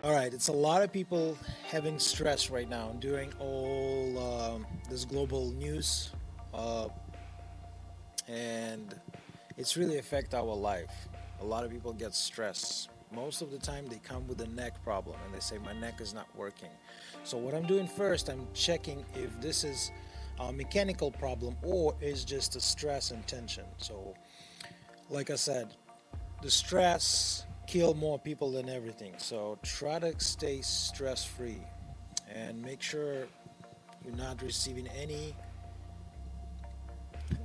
All right, it's a lot of people having stress right now during all this global news, uh, and it's really affect our life. A lot of people get stressed. Most of the time, they come with a neck problem, and they say my neck is not working. So what I'm doing first, I'm checking if this is a mechanical problem or is just a stress and tension. So, like I said, the stress kill more people than everything. So try to stay stress free and make sure you're not receiving any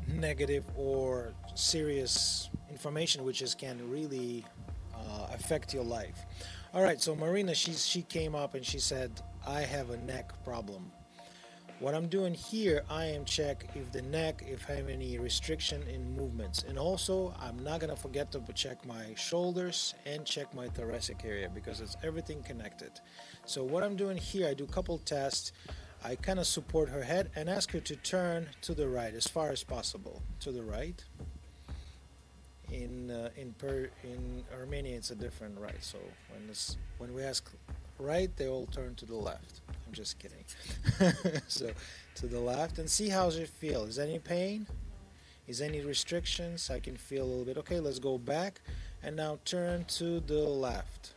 negative or serious information which is can really affect your life. All right, so Marina, she came up and she said, I have a neck problem. What I'm doing here, I am check if the neck, if I have any restriction in movements. And also, I'm not gonna forget to check my shoulders and check my thoracic area because it's everything connected. So what I'm doing here, I do a couple tests. I kind of support her head and ask her to turn to the right as far as possible. To the right. In Armenia, it's a different right. So when we ask right, they all turn to the left. I'm just kidding. So to the left and see how it feels. Is there any pain? Is any restrictions? I can feel a little bit. Okay, let's go back and now turn to the left.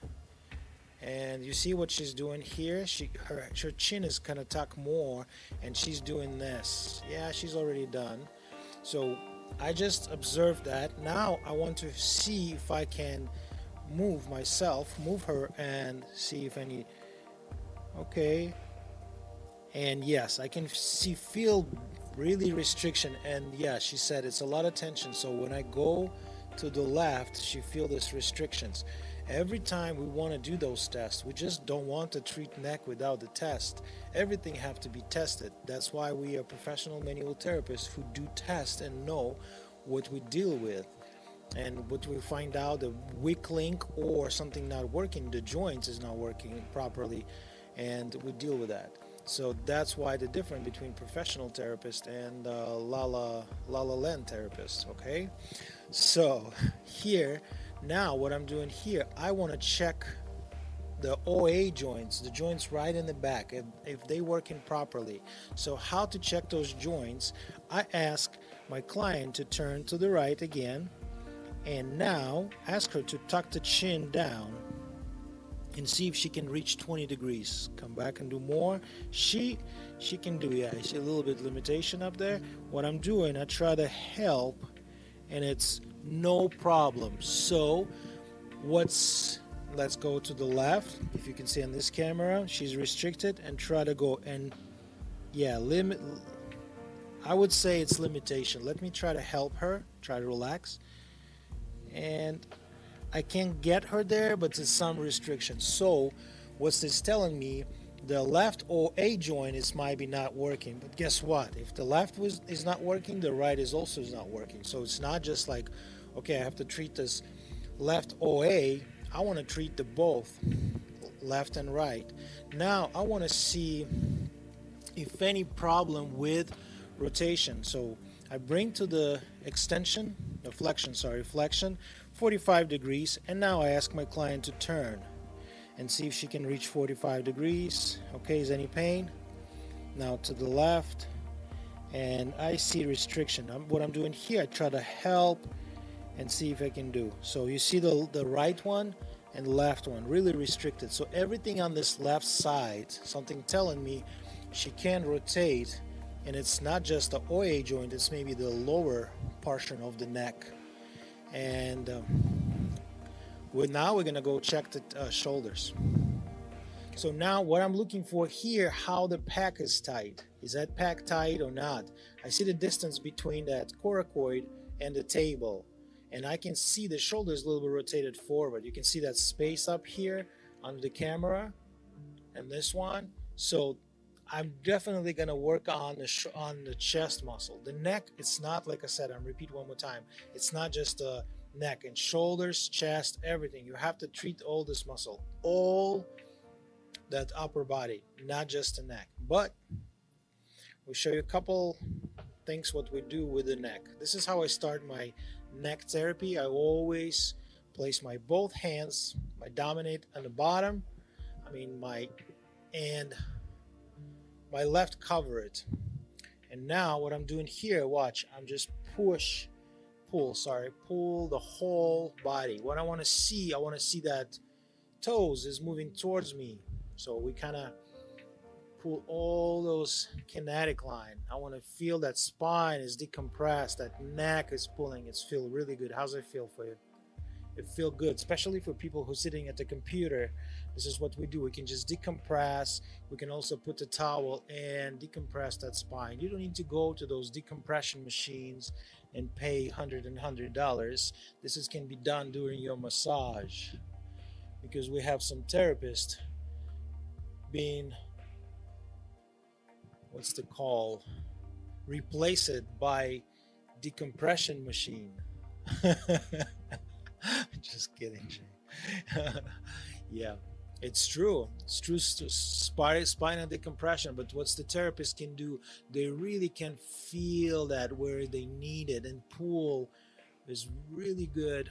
And you see what she's doing here? Her chin is kind of tucked more, and she's doing this. Yeah, she's already done. So I just observed that. Now I want to see if I can move myself, move her, and see if any. Okay, and yes, I can feel really restriction. And yeah, she said it's a lot of tension. So when I go to the left, she feel this restrictions. Every time we want to do those tests, we just don't want to treat neck without the test. Everything have to be tested. That's why we are professional manual therapists who do test and know what we deal with. And what we find out, a weak link or something not working, the joints is not working properly, and we deal with that. So that's why the difference between professional therapist and la la land therapist. Okay, so here now what I'm doing here, I want to check the OA joints, the joints right in the back, if they working properly. So how to check those joints? I ask my client to turn to the right again, and now ask her to tuck the chin down and see if she can reach 20 degrees. Come back and do more. She can do, yeah, I see a little bit limitation up there. What I'm doing, I try to help, and it's no problem. So let's go to the left. If you can see on this camera, she's restricted, and try to go, and yeah, limit. I would say it's limitation. Let me try to help her, try to relax, and I can't get her there, but there's some restrictions. So what's this telling me? The left OA joint is maybe not working, but guess what? If the is not working, the right is also is not working. So it's not just like, okay, I have to treat this left OA. I want to treat the both, left and right. Now I want to see if any problem with rotation. So I bring to the extension, the flexion, sorry, flexion, 45 degrees, and now I ask my client to turn and see if she can reach 45 degrees. Okay, is any pain? Now to the left, and I see restriction. What I'm doing here, I try to help and see if I can do. So you see the right one and left one really restricted. So everything on this left side, something telling me she can rotate, and it's not just the OA joint, it's maybe the lower portion of the neck. And now we're gonna go check the shoulders. So now what I'm looking for here, how the pack is tight. Is that pack tight or not? I see the distance between that coracoid and the table, and I can see the shoulders a little bit rotated forward. You can see that space up here on the camera and this one. So I'm definitely gonna work on the chest muscle. The neck, it's not, like I said, I'm repeat one more time. It's not just the neck and shoulders, chest, everything. You have to treat all this muscle, all that upper body, not just the neck. But we'll show you a couple things what we do with the neck. This is how I start my neck therapy. I always place my both hands, my dominate on the bottom, I mean and my left cover it. And now what I'm doing here, watch, I'm just pull the whole body. What I want to see that toes is moving towards me. So we kind of pull all those kinetic line. I want to feel that spine is decompressed, that neck is pulling. It's feel really good. How's it feel for you? It feel good, especially for people who are sitting at the computer. This is what we do. We can just decompress. We can also put the towel and decompress that spine. You don't need to go to those decompression machines and pay $100. Can be done during your massage, because we have some therapists being, what's the call, replace it by decompression machine. Just kidding, Jay. Yeah, it's true. It's true. Spinal decompression. But what's the therapist can do? They really can feel that where they need it, and pull is really good.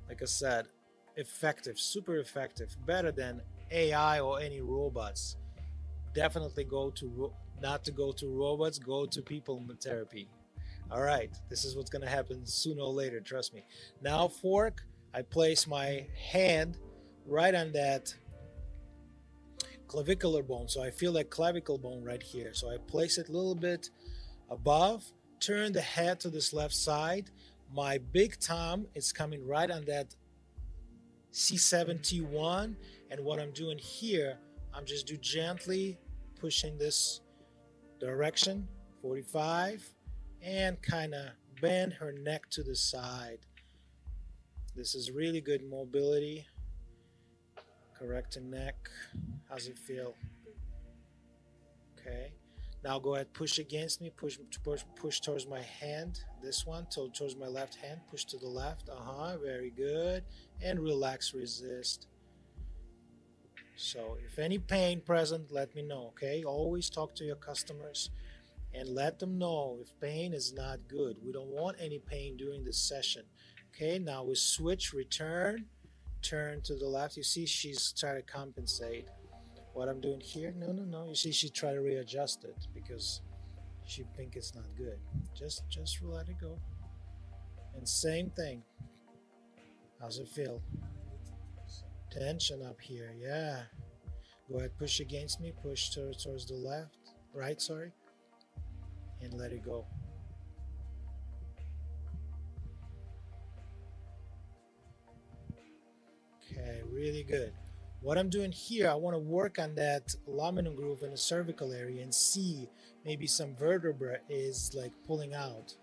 Like I said, effective, super effective, better than AI or any robots. Definitely not to go to robots, go to people in therapy. All right, this is what's going to happen sooner or later, trust me. Now, fork, I place my hand right on that clavicular bone. So I feel that clavicle bone right here. So I place it a little bit above, turn the head to this left side. My big thumb is coming right on that C7T1. And what I'm doing here, I'm just gently pushing this direction, 45, and kind of bend her neck to the side. This is really good mobility. Correct the neck. How's it feel? Okay. Now go ahead, push against me, push towards my hand. This one, towards my left hand, push to the left. Very good. And relax, resist. So if any pain present, let me know, okay? Always talk to your customers and let them know if pain is not good. We don't want any pain during this session. Okay, now we switch, return, turn to the left. You see she's trying to compensate. What I'm doing here, no. You see she try to readjust it because she think it's not good. Just let it go. And same thing. How's it feel? Tension up here, yeah. Go ahead, push against me, push towards the left, right, sorry. And let it go. Okay, really good. What I'm doing here, I want to work on that laminum groove in the cervical area and see maybe some vertebra is like pulling out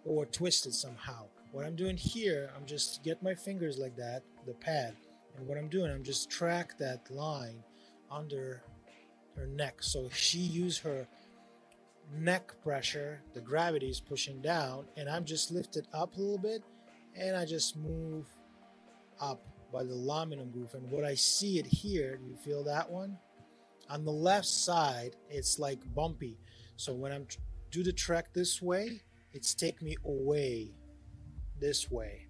or twisted somehow. What I'm doing here, I'm just get my fingers like that, the pad, and what I'm doing, I'm just track that line under her neck. So she use her neck pressure, the gravity is pushing down, and I'm just lifted up a little bit, and I just move up by the laminum groove. And what I see it here, do you feel that one? On the left side, it's like bumpy. So when I'm do the track this way, it's take me away this way.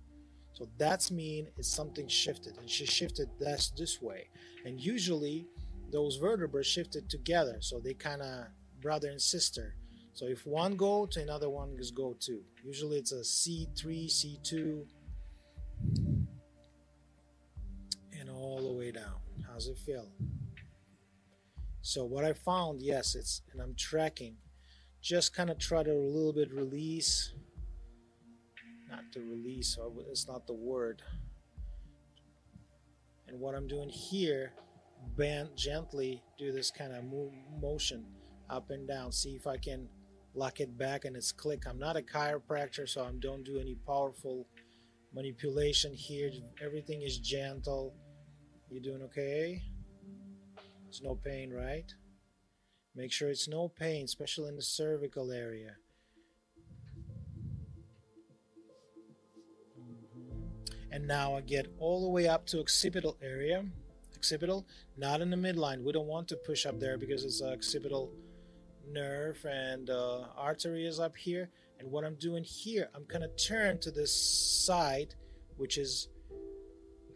So that's mean it's something shifted, and she shifted this way. And usually those vertebrae shifted together, so they kind of brother and sister. So if one go to another one just go too. Usually it's a C3, C2, and all the way down. How's it feel? So what I found, yes, and I'm tracking. Just kind of try to a little bit release. Not to release, it's not the word. And what I'm doing here, bend gently, do this kind of motion up and down. See if I can lock it back and it's click. I'm not a chiropractor, so I don't do any powerful manipulation here. Everything is gentle. You doing okay? There's no pain, right? Make sure it's no pain, especially in the cervical area. And now I get all the way up to occipital area. Occipital, not in the midline. We don't want to push up there because it's an occipital nerve, and artery is up here. And what I'm doing here, I'm gonna turn to this side, which is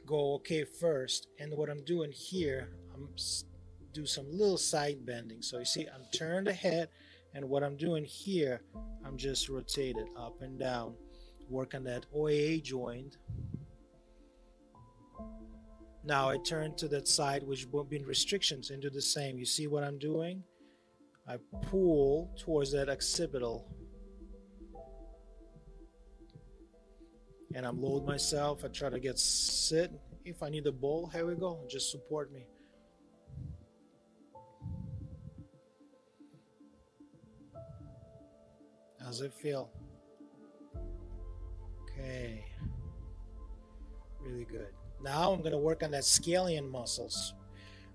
go okay first, and what I'm doing here, do some little side bending. So you see, I'm turned the head, and what I'm doing here, I'm just rotated up and down, work on that OA joint. Now I turn to that side which will be in restrictions and do the same. You see what I'm doing? I pull towards that occipital and I'm load myself. I try to get sit. If I need a bowl, here we go. Just support me. How's it feel? Okay. Really good. Now I'm going to work on that scalene muscles.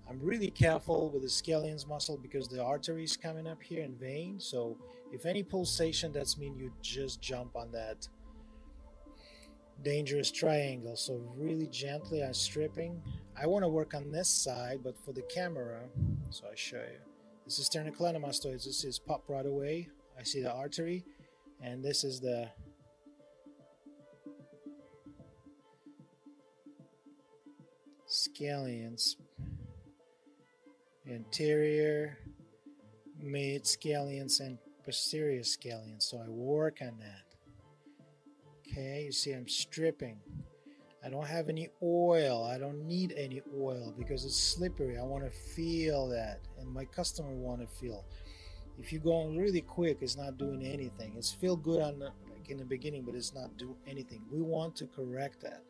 I'm really careful with the scalene muscle because the artery is coming up here in vein. So if any pulsation, that's mean you just jump on that dangerous triangle. So really gently I'm stripping. I want to work on this side, but for the camera, so I show you. This is sternocleidomastoids. This is pop right away. I see the artery, and this is the scalenes, anterior, mid scalenes, and posterior scalenes. So I work on that. Okay, you see I'm stripping. I don't have any oil. I don't need any oil because it's slippery. I want to feel that, and my customer want to feel. If you go really quick, it's not doing anything. It's feel good on like in the beginning, but it's not do anything. We want to correct that.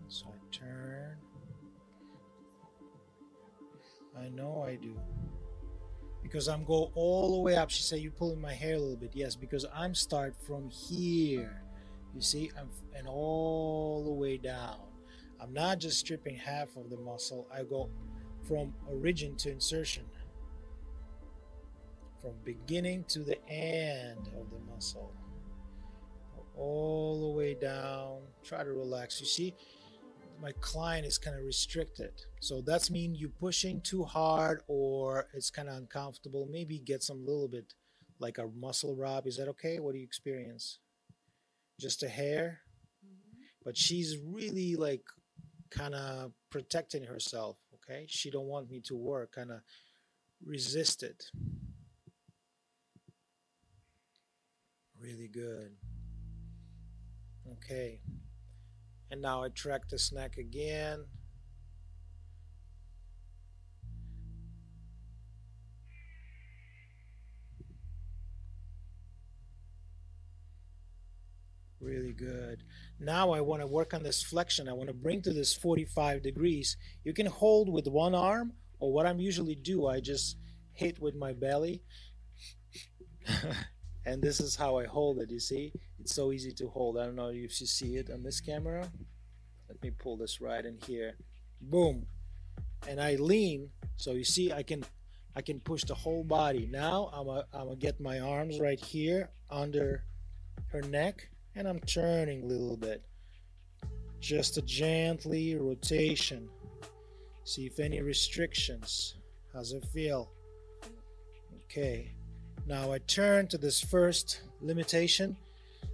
So I turn. I know I do. Because I'm go all the way up. She said, you're pulling my hair a little bit. Yes, because I'm start from here. You see, and all the way down. I'm not just stripping half of the muscle. I go from origin to insertion. From beginning to the end of the muscle. All the way down. Try to relax. You see, my client is kind of restricted. So that's mean you pushing too hard or it's kind of uncomfortable. Maybe get some little bit like a muscle rub. Is that okay? What do you experience? Just a hair? But she's really like kind of protecting herself. Okay, she don't want me to work, kind of resist it. Really good. Okay, and now I track the neck again. Really good. Now I want to work on this flexion. I want to bring to this 45 degrees. You can hold with one arm, or what I'm usually do, I just hit with my belly. And this is how I hold it. You see, it's so easy to hold. I don't know if you see it on this camera. Let me pull this right in here. Boom. And I lean, so you see I can push the whole body. Now I'm gonna get my arms right here under her neck, and I'm turning a little bit. Just a gently rotation. See if any restrictions. How's it feel? Okay. Now I turn to this first limitation.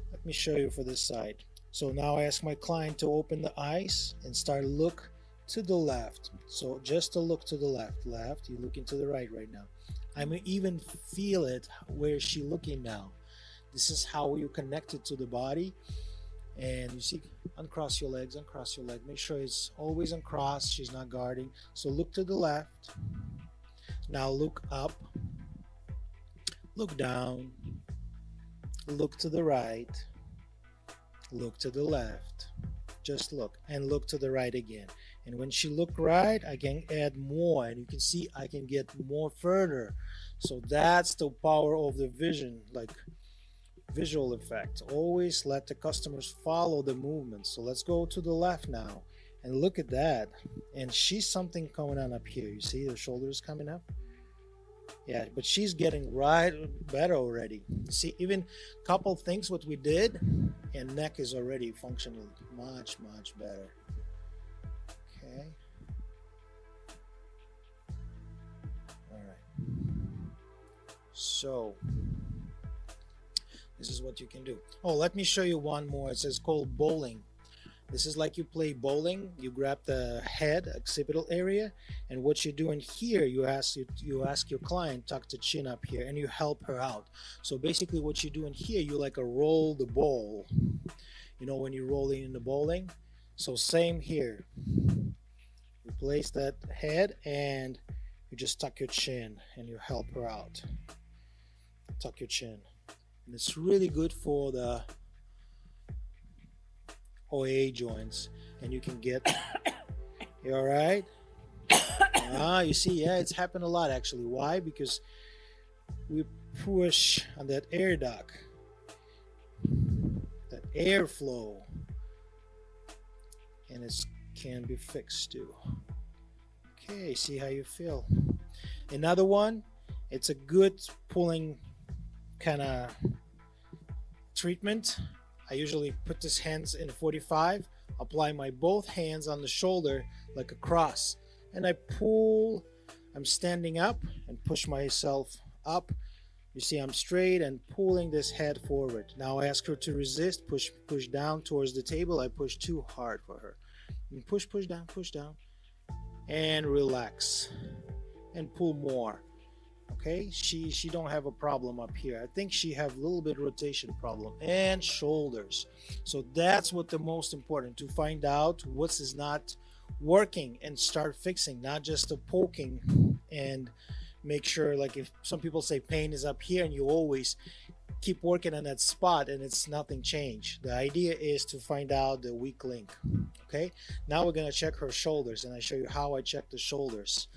Let me show you for this side. So now I ask my client to open the eyes and start look to the left. So just to look to the left. Left, you're looking to the right now. I may even feel it. Where is she looking now? This is how you connect it to the body. And you see, uncross your legs, uncross your leg. Make sure it's always uncrossed. She's not guarding. So look to the left. Now look up. Look down. Look to the right. Look to the left. Just look. And look to the right again. And when she look right, I can add more. And you can see I can get more further. So that's the power of the vision. Like visual effect. Always let the customers follow the movement. So let's go to the left now. And look at that. And she's something coming on up here. You see the shoulders coming up? Yeah, but she's getting right better already. See, even couple things what we did, and neck is already functioning much better. Okay. All right. So this is what you can do. Oh, let me show you one more. It says called bowling. This is like you play bowling. You grab the head, occipital area, and what you're doing here, you ask your client, tuck the chin up here, and you help her out. So basically, what you're doing here, you like a roll the ball. You know when you're rolling in the bowling. So same here. You place that head, and you just tuck your chin, and you help her out. Tuck your chin, and it's really good for the OA joints, and you can get you all right. You see, yeah, it's happened a lot actually. Why? Because we push on that air duct, that airflow, and it can be fixed too. Okay, see how you feel. Another one, it's a good pulling kind of treatment. I usually put this hands in 45, apply my both hands on the shoulder like a cross, and I pull. I'm standing up and push myself up. You see I'm straight and pulling this head forward. Now I ask her to resist, push down towards the table. I push too hard for her. And push down, and relax, and pull more. Okay, she don't have a problem up here. I think she have a little bit rotation problem and shoulders. So that's what the most important, to find out what is not working and start fixing, not just the poking, and make sure, like if some people say pain is up here and you always keep working on that spot and it's nothing changed. The idea is to find out the weak link. Okay, now we're going to check her shoulders, and I show you how I check the shoulders.